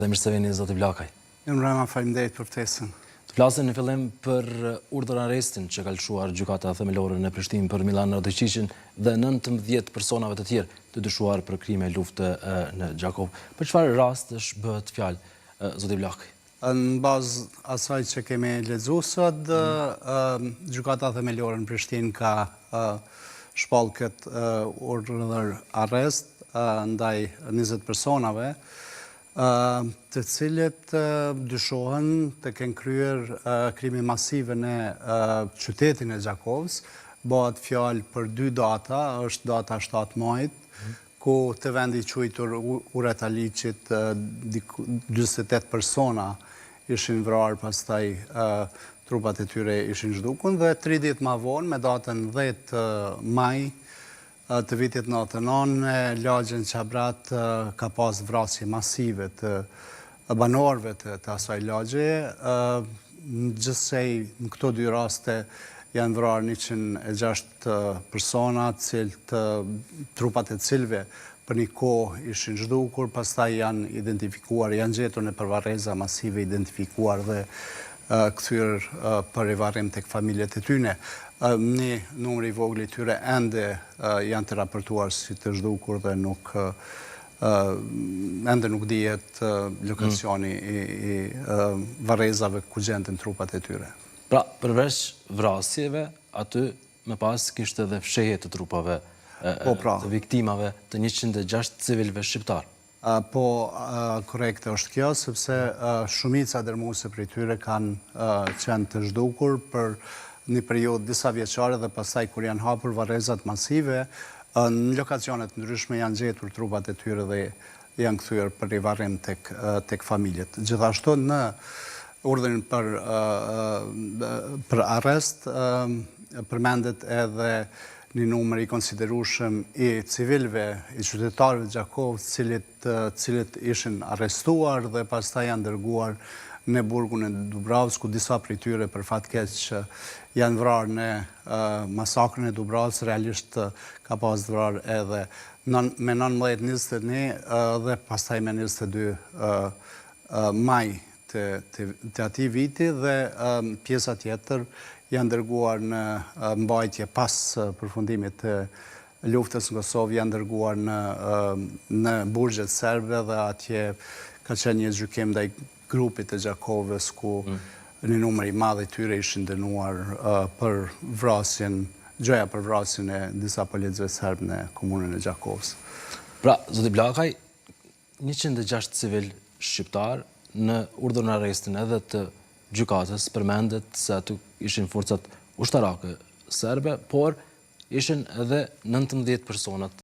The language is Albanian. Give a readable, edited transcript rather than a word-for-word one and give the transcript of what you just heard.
Dhe mirë se vini, zoti Blakaj. Rama, faleminderit për ftesën. Të flasim në fillim për urdhër arestin që ka lëshuar gjykata themelore në Prishtinë për Milan Radojqićin dhe 19 personave të tjerë të dyshuar për krime lufte në Gjakov. Për çfarë rastësh bëhet fjalë, zoti Blakaj? Në bazë asaj që kemi lexuar sot, gjykata themelore në Prishtinë ka shpall këtë urdhër arrest ndaj 20 personave, të cilët dyshohen të kenë kryer krime masive në qytetin e Gjakovës. Bëhet fjalë për 2 data, është data 7 majit, ku të vendi quajtur Uret Aliqit 48 persona ishin vrarë, pastaj trupat e tyre ishin zhdukur, dhe 3 ditë më vonë, me datën 10 maj të vitit 99, në lagjen Qabrat ka pas vrasje masive të banorëve të asaj lagje. Gjithsej në këto 2 raste janë vrarë 106 persona, trupat e cilëve për një kohë ishin zhdukur, pastaj janë identifikuar, janë gjetur në përvarreza masive, identifikuar dhe kthyer për rivarrim tek familjet e tyre. Një numër i vogël i tyre ende janë të raportuar si të zhdukur dhe ende nuk dihet lokacioni i varrezave ku gjenden trupat e tyre. Pra, përveç vrasjeve, aty më pas kishte edhe fshehje të trupave të viktimave të 106 civilëve shqiptar. Po, korekte është kjo, sepse shumica dërmuese prej tyre kanë qenë të zhdukur për një periudhë disa vjeçare, dhe pastaj kur janë hapur varrezat masive, në lokacionet ndryshme janë gjetur trupat e tyre dhe janë kthyer për rivarrim tek familjet. Gjithashtu në urdhrin për arrest përmendet edhe një numër i konsiderueshëm i civilëve, i qytetarëve të Gjakovës, cilët ishin arrestuar dhe pastaj janë dërguar në burgun e Dubravës, ku disa prej tyre për fat keq janë vrarë në masakrën e Dubravës. Realisht ka pas vrarë edhe me 19-21 dhe pastaj me 22 maj të atij viti, dhe pjesa tjetër janë dërguar në mbajtje pas përfundimit të luftës në Kosovë, janë dërguar në burgjet serbe, dhe atje ka qenë një gjykim ndaj grupit të Gjakovës, ku një numër i madh i tyre ishin dënuar për gjëja për vrasjen e disa policëve serb në komunën e Gjakovës. Pra, zoti Blakaj, 106 civil shqiptar në urdhrin arrestin edhe të gjykatës përmendet se aty ishin forcat ushtarake serbe, por ishin edhe 19 personat